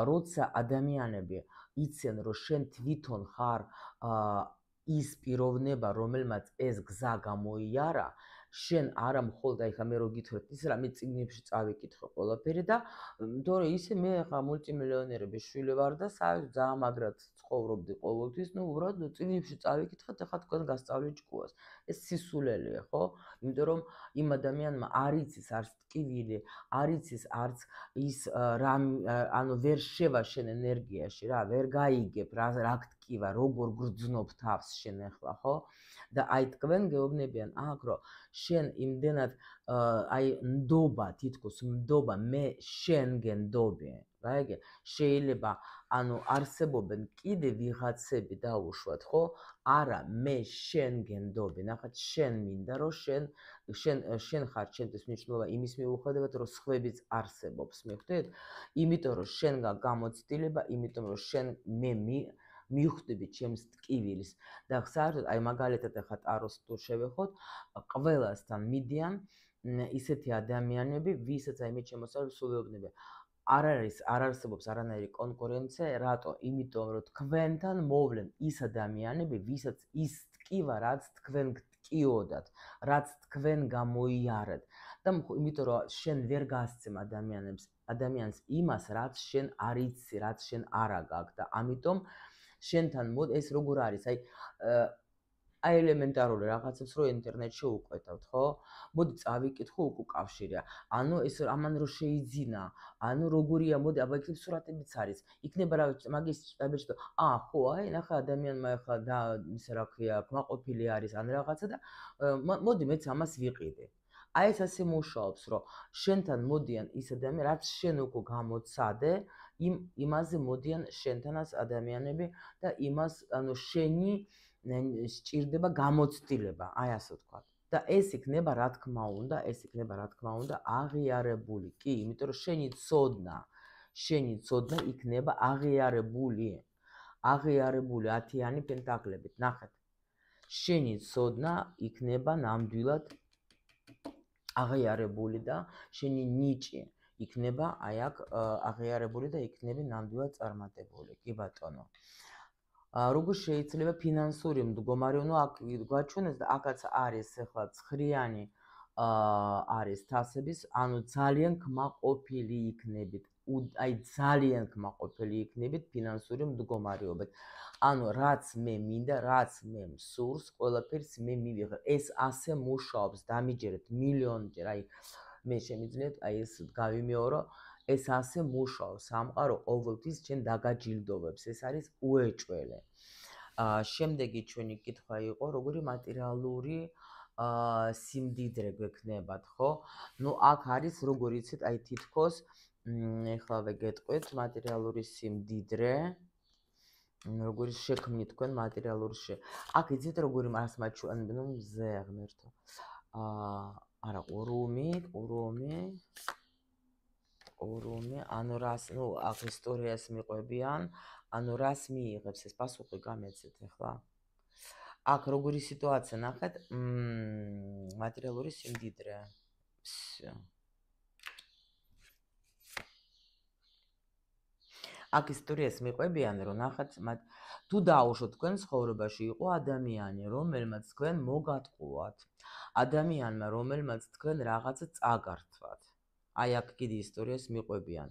Speaker 1: როცა ადამიანები იციან, რომ შენ თვითონ ხარ ის პიროვნება, რომელმაც ეს გზა გამოიარა, შენ არა მხოლოდ აი ხა მე რო გითხრათ ის რამე წიგნებში წავიკითხე ყველაფერი და თორე ისე მე ხა მულტიმილიონერების შვილი ვარ და ძალიან მაგრად ცხოვრობდი ყოველთვის, ნუ უბრალოდ წიგნებში წავიკითხეთ, ახლა თქვენ გასწავლით ჭკუას. ეს სისულელეა, ხო? იმიტომ რომ იმ ადამიანმა არ იცის არც ტკივილი, არ იცის არც ის ანუ ვერ შევა შენ ენერგიაში რა, ვერ გაიგებ რა გტკივა, როგორ გრძნობ თავს შენ ახლა, ხო? და აი თქვენ გეუბნებიან აქ რომ შენ იმდენად აი ნდობა, თითქოს ნდობა, მე შენ გენდობი. რაიგე? შეიძლება ანუ არსებობენ კიდე ვიღაცები დაუშვათ, ხო? არა, მე შენ გენდობი. ნახეთ, შენ მინდა რომ შენ ხარ ჩემთვის მნიშვნელობა იმის მიუხედავად, რომ სხვებიც არსებობს, მიხვდით? იმიტომ რომ შენ გამოცდილება, იმიტომ რომ შენ მე მივხვდები ჩემს ტკივილს და საერთოდ აი მაგალითად ახლა ტაროს თუ შევეხოთ, ყველასთან მიდიან ისეთი ადამიანები, ვისაც აი მე შემოსწავლებ სულ ვეუბნები. არ არსებობს არანაირი კონკურენცია, რატო? იმიტომ რომ თქვენთან მოვლენ ის ადამიანები, ვისაც ის ტკივა, რაც თქვენ გტკიოდათ, რაც თქვენ გამოიარეთ. და იმიტომ რომ შენ ვერ გასცემ ადამიანს იმას, რაც შენ არ იცი, რაც შენ არა გაქვს და ამიტომ შენთან ეს როგორ არის? აი ელემენტარული რაღაცებს რო ინტერნეტში უყვეტავთ, ხო? მოდი წავიკითხო უკავშირია. ანუ ეს ამან რო შეიძინა, ანუ როგორია, მოდი აბა იქ სურათებიც არის. იქნება რა მაგის წაბეჭდო. ხო, აი ნახე ადამიანმა ახლა და ისე რა ქვია, კმაყოფილი არის ან რაღაცა და მოდი მეც ამას ვიყიდე. აი ეს ასე მუშაობს, რომ შენთან მოდიან ის ადამიანები, რაც შენ უკვე გამოცადე, იმაზე მოდიან შენთანაც ადამიანები და იმას, ანუ შენი სჭირდება გამოცდილება, აი ასე ვთქვა. და ეს იქნება რა თქმა უნდა აღიარებული. კი, იმიტომ რომ შენი ცოდნა იქნება აღიარებული. აღიარებული 10-იანი პენტაკლებით. ნახეთ. შენი ცოდნა იქნება ნამდვილად აღიარებული და შენი ნიჭი იქნება აი აქ აღიარებული და იქნები ნამდვილად წარმატებული. კი ბატონო. როგორ შეიძლება ფინანსური მდგომარეობა აქ გვაჩვენეს და აქაც არის ახლა ცხრიანი არის თასების, ანუ ძალიან კმაყოფილი იქნებით. აი ძალიან კმაყოფილი იქნებით ფინანსური მდგომარეობით. ანუ რაც მე მინდა, რაც მე მსურს, ყველაფერს მე მივიღებ. ეს ასე მუშაობს, დამიჯერეთ მილიონჯერ, აი მე შემიძლიათ აი ეს გავიმეორო, ეს ასე მუშაობს, სამყარო ყოველთვის ჩვენ დაგაჯილდოვებს. ეს არის უეჭველი. შემდეგი ჩვენი კითხვა იყო, როგორი მატერიალური სიმდიდრე გვექნებათ, ხო? ნუ აქ არის, როგორ იცით, აი თითქოს ეხლა ვეგეტყვით მატერიალური სიმდიდრე. როგორი შექმნით თქვენ მატერიალური აქ იცით როგორი მას მაჩვენებენ მზე ღმერთო. არა, ყურუმი, ანუ რას, ნუ აქ ისტორიას მიყვებიან, ანუ რას მიიღებს ეს პასუხი გამეცეთ ახლა. აქ როგორი სიტუაცია ნახეთ, მატერიალური სიმდიდრე. აქ ისტორიას მიყვებიან, რომ ნახეთ, თუ დაუშვოთ თქვენ ცხოვრებაში იყო ადამიანი, რომელმაც თქვენ მოგატყუათ. ადამიანმა, რომელმაც თქვენ რაღაცა წაგართვათ. აი აქ კიდე ისტორიას მიყვებიან.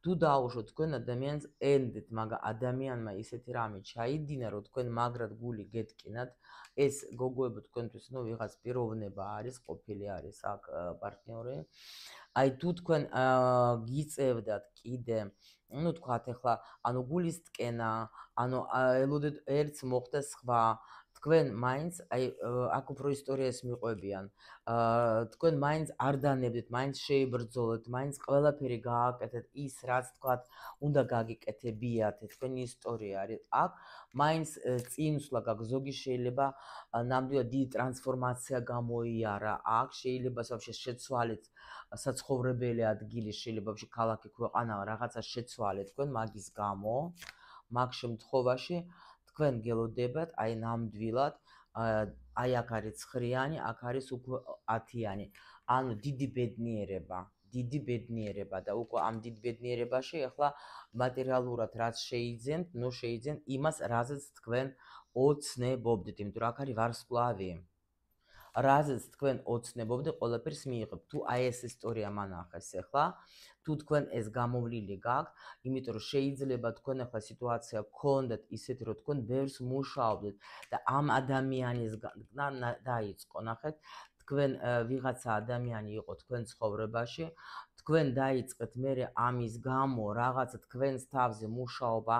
Speaker 1: თუ დაუშვოთ თქვენ ადამიანს ენდეთ, მაგრამ ადამიანმა ისეთი რამე ჩაიდინა, რომ თქვენ მაგრად გული გეტკინათ, ეს გოგოებო თქვენთვის, ნუ ვიღაც პიროვნება არის, ყოფილი არის აქ პარტნიორი. აი თუ თქვენ გიწევდათ კიდე ну თქვათ ახლა ანუ გულის ტკენა ანუ ელოდეთ ერთს მოხდა სხვა თქვენ მაინც აი აქ უფრო ისტორიას მიყვებიან თქვენ მაინც არ დანებდით მაინც შეიბრძოლეთ მაინც ყველაფერი გააკეთეთ ის რაც თქვათ უნდა გაგიკეთებიათ თქვენი ისტორია არის აქ მაინც წინსვლა გაქვს ზოგი შეიძლება ნამდვილად დიდი ტრანსფორმაცია გამოიარა აქ შეიძლება საერთოდ შეცვალეთ საცხოვრებელი ადგილი შეიძლება ვაფშე ქალაქი ქვეყანა რაღაცა შეცვალეთ თქვენ მაგის გამო მაგ შემთხვევაში თქვენ გელოდებათ აი ნამდვილად აი აქ არის 9-იანი აქ არის უკვე 10-იანი ანუ დიდი ბედნიერება და უკვე ამ დიდ ბედნიერებაში ახლა მატერიალურად რაც შეიძენთ ნუ შეიძენთ იმას რაზეც თქვენ ოცნებობდით იმიტომ რომ აქ არის ვარსკვლავი რაზეც თქვენ ოცნებობთ ყველაფერს მიიღებთ. თუ აი ეს ისტორია მანახეს ახლა, თუ თქვენ ეს გამოვლილი გაქვთ, იმიტომ რომ შეიძლება თქვენ ახლა სიტუაცია გქონდეთ ისეთი, რომ თქვენ ბევრს მუშაობთ და ამ ადამიანის დაიწყო, ნახეთ, თქვენ ვიღაცა ადამიანი იყო თქვენ ცხოვრებაში, თქვენ დაიწყეთ მერე ამის გამო რაღაცა თქვენს თავზე მუშაობა,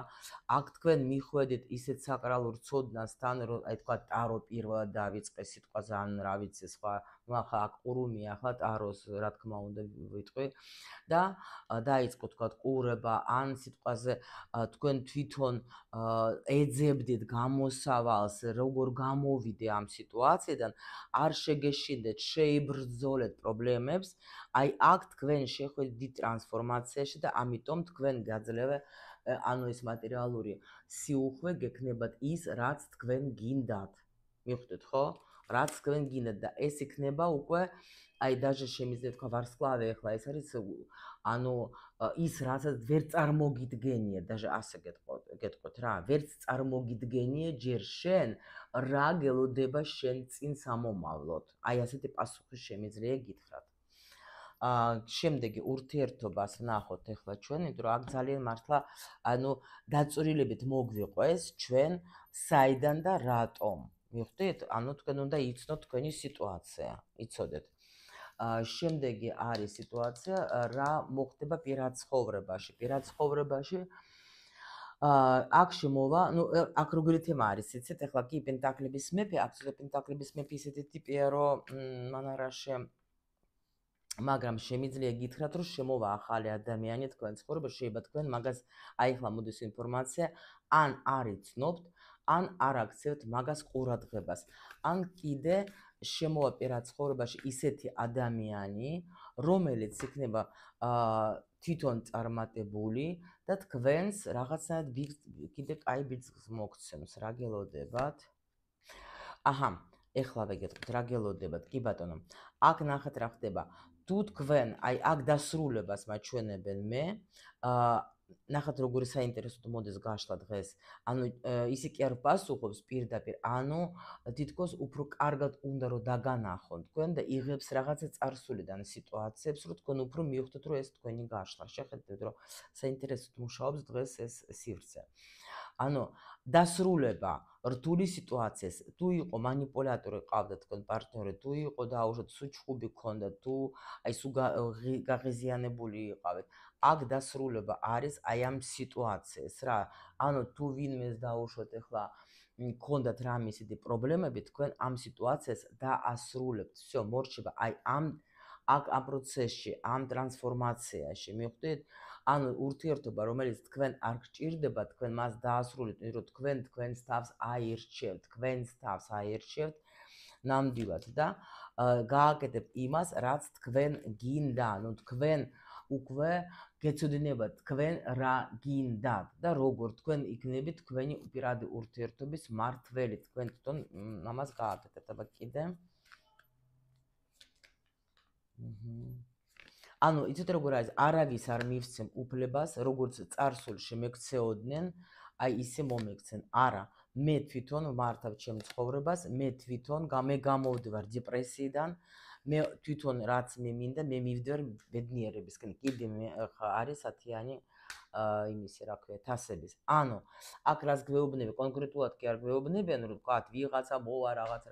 Speaker 1: აქ თქვენ მიხვედით ისეთ საკრალურ ცოდნასთან, რომ აი თქვა ტარო პირველად დავიწყე სიტყვაზე, ან რა ვიცი სხვა, ну ახლა აქ ყურუმია, ახლა ტაროს რა თქმა უნდა ვიტყვი და დაიწყო თქვა ყურება ან სიტყვაზე თქვენ თვითონ ეძებდით გამოსავალს, როგორ გამოვიდე ამ სიტუაციიდან, არ შეგეშინდეთ, შეიბრძოლეთ პრობლემებს, აი აქ თქვენ შეხვედით დიდ ტრანსფორმაციაში და ამიტომ თქვენ გაძლევთ ანუ ეს მატერიალური სიუხვე გექნებათ ის, რაც თქვენ გინდათ. მიხვდეთ ხო? რაც თქვენ გინდათ და ეს იქნება უკვე აი დაჟე შემიძლია თქვა ვარსკვლავი ახლა ეს არის ანუ ის რასაც ვერ წარმოგიდგენია, დაჟე ასე გეტყვით რა, ვერც წარმოგიდგენია ჯერ შენ რა გელოდება შენ წინ სამომავლოდ. აი ასეთი პასუხი შემიძლია გითხრათ. შემდეგი ურთიერთობას ნახოთ ახლა ჩვენ, იმიტომ რომ აქ ძალიან მართლა ანუ დაწვრილებით მოგვიყვეს ჩვენ საიდან და რატომ. მიხვდით? ანუ თქვენ უნდა იცნოთ თქვენი სიტუაცია, იცოდეთ. შემდეგი არის სიტუაცია, რა მოხდება პირად ცხოვრებაში. პირად ცხოვრებაში აქ შემოვა, ну აქ როგორი თემა არის, იცით? ახლა კი პენტაკლების მეფე, აქ პენტაკლების მეფე ისეთი ტიპია, რომ მანარაშე მაგრამ შემიძლია გითხრათ, რომ შემოვა ახალი ადამიანი თქვენ ცხოვრებაში, შეიძლება თქვენ მაგას აი ახლა მოდის ინფორმაცია, ან არ იცნობთ, ან არ აქცევთ მაგას ყურადღებას. ან კიდე შემოვა პირად ცხოვრებაში ისეთი ადამიანი, რომელიც იქნება თვითონ წარმატებული და თქვენს რაღაცნაირად კიდე კაი ბიძგს მოგცემს, რა გელოდებათ? აჰა, ეხლავე გეტყვით, რა გელოდებათ? კი ბატონო. აქ ნახეთ რა ხდება. თუ თქვენ აი აქ დასრულებას მაჩვენებენ მე, ნახეთ როგორი საინტერესო მოდის გაშლა დღეს. ანუ ისე კი არ პასუხობს პირდაპირ, ანუ თითქოს უფრო კარგად უნდა რომ დაგანახონ თქვენ და იღებს რაღაცა წარსულიდან სიტუაციებს, რომ თქვენ უფრო მიხვდეთ, რომ ეს თქვენი გაშლა. შეხედეთ, რომ საინტერესოდ მუშაობს დღეს ეს სივრცე. ანუ დასრულება რთული სიტუაციის, თუ იყო манипуляტორი ყავდა თქვენ პარტნიორი, თუ იყო დაუშვათ სუჩხუბი გქონდა, თუ აი სულ გაღიზიანებული იყავით, აქ დასრულება არის აი ამ სიტუაციას რა. ანუ თუ ვინმეს დაუშვათ ახლა გქონდათ რამე ისეთი პრობლემები, თქვენ ამ სიტუაციას დაასრულებთ. всё, მორჩება აი ამ პროცესში, ამ ტრანსფორმაციაში, მიხვდით? ანუ ურთიერთობა, რომელიც თქვენ არ გჭირდება, თქვენ მას დაასრულებთ, რომ თქვენ თქვენს თავს აირჩევთ, თქვენს თავს აირჩევთ ნამდვილად და გააკეთებთ იმას, რაც თქვენ გინდა, ანუ თქვენ უკვე გეცოდინებათ თქვენ რა გინდათ და როგორ თქვენ იქნებით თქვენი უპირატე ურთიერთობის მართველი, თქვენ თვითონ ამას გააკეთებთ. აბა კიდე ანუ იცით როგორ არის, არავის არ მივცემ უფლებას, როგორც წარსულში მეკცეოდნენ, აი ისე მომექცენ. არა, მე თვითონ ვმართავ ჩემ ცხოვრებას, მე თვითონ გამოვდივარ დეპრესიიდან, მე თვითონ რაც მე მინდა, მე მივდივარ ბედნიერებისკენ. კიდე არის ათიანი იმისი რა ქვია, თასების. ანუ აქ რას გვეუბნები, კონკრეტულად კი არ გვეუბნებიან, რომ თქვათ ვიღაცა მოვა რაღაც.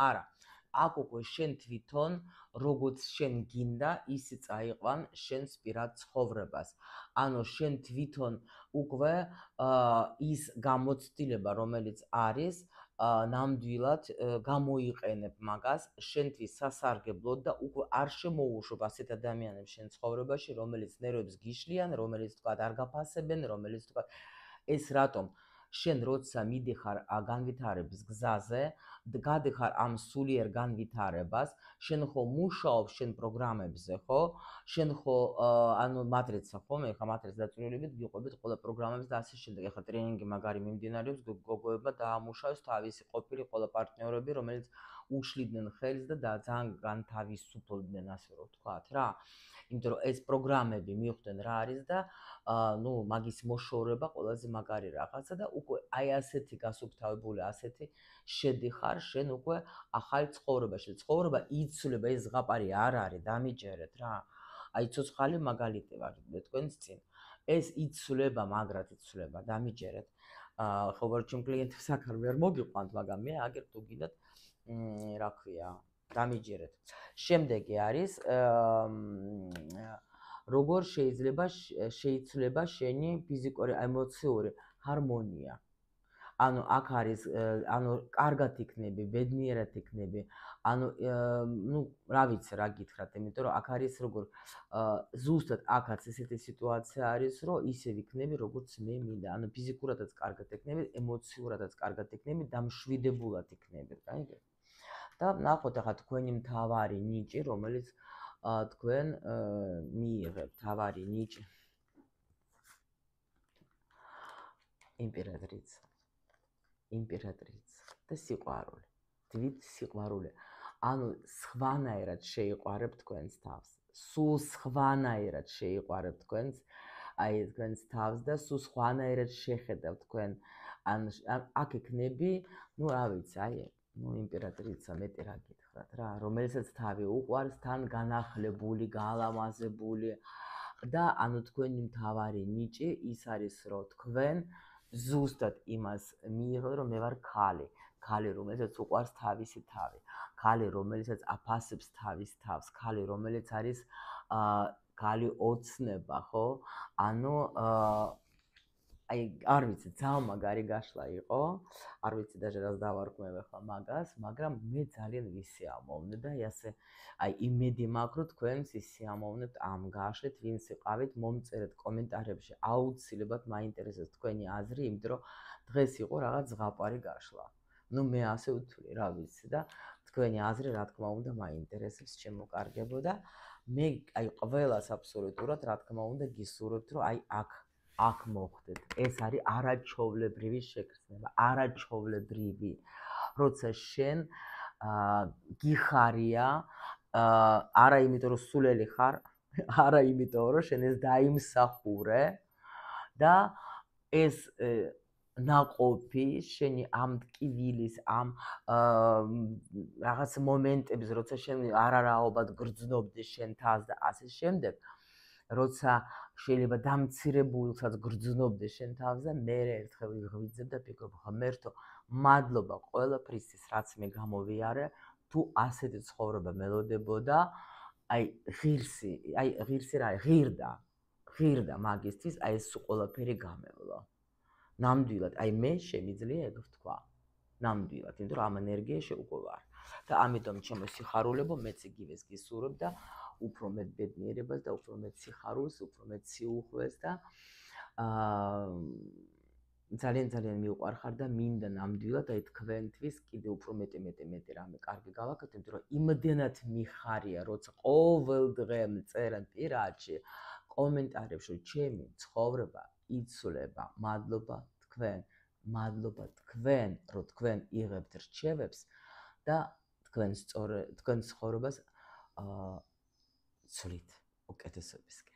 Speaker 1: არა. აქ უკვე შენ თვითონ როგორც შენ გინდა, ისე წაიყვან შენს პირად ცხოვრებას. ანუ შენ თვითონ უკვე ის გამოცდილება, რომელიც არის, ნამდვილად გამოიყენებ მაგას შენთვის სასარგებლოდ და უკვე არ შემოუშვებ ასეთ ადამიანებს შენ ცხოვრებაში, რომელიც ნერვებს გიშლიან, რომელიც თქვა არ გაფასებენ, რომელიც თქვა ეს რატომ შენ როცა მიდიხარ განვითარების გზაზე, გადიხარ ამ სულიერ განვითარებას, შენ ხო მუშაობ შენ პროგრამებზე, ხო? შენ ხო ანუ მატრიცა ხო? მე ხა მატრიცას დაწვრილებით გიყვებით ყველა პროგრამებს და ასე შემდეგ. ახლა ტრენინგი მაგარი მიმდინარეობს, გოგოებმა დაამუშავეს თავისი ყოფილი ყველა პარტნიორები, რომელიც უშლიდნენ ხელს და ძალიან განთავისუფლდნენ, ასე რომ ვთქვათ რა. იმიტომ რომ ეს პროგრამები მიხვდნენ რა არის და ნუ მაგის მოშორება ყველაზე მაგარი რაღაცა და უკვე აი ასეთი გასუფთავებული ასეთი შედიხარ შენ უკვე ახალ ცხოვრებაში. ცხოვრება იცვლება, ეს ზღაპარი არ არის, დამიჯერეთ რა. აი ცოცხალი მაგალითი ვარ თქვენს წინ. ეს იცვლება, მაგრად იცვლება, დამიჯერეთ. ხოβარ ჩემ კლიენტებს აქ ვერ მოგიყვანთ, მაგრამ მე აგერ თუ გინდათ რა ქვია, დამიჯერეთ. შემდეგი არის როგორ შეიძლება შენი ფიზიკური, ემოციური ჰარმონია. ანუ აქ არის კარგად იქნები, ბედნიერად იქნები. ანუ ნუ რა ვიცი რა გითხრათ, იმიტომ რომ აქ არის როგორ ზუსტად აქაც ესეთი სიტუაცია არის, რომ ისე ვიქნები, როგორც მე მინდა. ანუ ფიზიკურადაც კარგად იქნები, ემოციურადაც კარგად იქნები, დამშვიდებულად იქნები, კაი? და ნახოთ ახლა თქვენი მთავარი ნიჭი, რომელიც თქვენ მიიღებთ, მთავარი ნიჭი. იმპერატრიცა და სიყვარული. თვით სიყვარული. ანუ სხვანაირად შეიყვარებ თქვენს თავს. სულ სხვანაირად შეიყვარებ თქვენს თავს და სულ სხვანაირად შეხედავ თქვენ. აქ იქნები, ნუ რა ვიცი, იმპერატრიცა მეტი რა გითხრათ რა, რომელსაც თავი უყვარს, თან განახლებული, გალამაზებული და ანუ თქვენი მთავარი ნიჭი ის არის, რომ თქვენ ზუსტად იმას მიიღოთ, რომ მე ვარ ქალი, რომელსაც უყვარს თავისი თავი, ქალი, რომელსაც აფასებს თავის თავს, ქალი, რომელიც არის ქალი ოცნება, ხო? ანუ არ ვიცი, ძალიან მაგარი გაშლა იყო. არ ვიცი даже რას დავარქმევ ახლა მაგას, მაგრამ მე ძალიან ვისიამოვნე და ასე იმედი მაქვს, რომ თქვენც ისიამოვნებთ ამ გაშლით, ვინც იყავით, მომწერეთ კომენტარებში, აუცილებლად მაინტერესებს თქვენი აზრი, იმიტომ რომ დღეს იყო რაღაც ზღაპარი გაშლა. ნუ მე ასე ვთვლი, რა ვიცი და თქვენი აზრი რა თქმა უნდა მაინტერესებს, შემოკარგებო და მე ყველას აბსოლუტურად რა თქმა უნდა გისურვებთ, რომ აქ მოხდეთ. ეს არის არაჩვეულებრივი შეგრძნება, არაჩვეულებრივი. როცა შენ გიხარია, არა იმიტომ რომ სულელი ხარ, არა იმიტომ რომ შენ ეს დაიმსახურე და ეს ნაყოფი შენი ამ ტკივილის, ამ რაღაც მომენტების, როცა შენ არარაობად გრძნობდი შენ თავს და ასე შემდეგ, როცა შეიძლება დამცირებულსაც გრძნობდი შენ თავს და მე ერთხელ ვიღვიძებ და ვფიქრობ, ღმერთო, მადლობა ყველაფრისთვის, რაც მე გამოვიარე, თუ ასეთი ცხოვრება მელოდებოდა, ღირსი რა, ღირდა მაგისთვის, ეს ყველაფერი გამევლო. ნამდვილად, მე შემიძლია ეგ ვთქვა. ნამდვილად, იმიტომ რომ ამ ენერგიაში უკვე ვარ. და ამიტომ ჩემო სიხარულებო, მეც იგივეს გისურვებ და უფრო მეტ ბედნიერებას და უფრო მეტ სიხარულს, უფრო მეტ სიუხვეს და ძალიან მიუყვარხარ და მინდა ნამდვილად თქვენთვის კიდე უფრო მეტი რამე კარგი გავაკეთო, იმიტომ რომ იმდენად მიხარია, როცა ყოველ დღე მწერენ პირადში კომენტარებში, რომ ჩემი ცხოვრება იცვლება, მადლობა თქვენ, რომ თქვენ იღებთ რჩევებს და თქვენ ცხოვრებას ცვლით უკეთესობისკენ.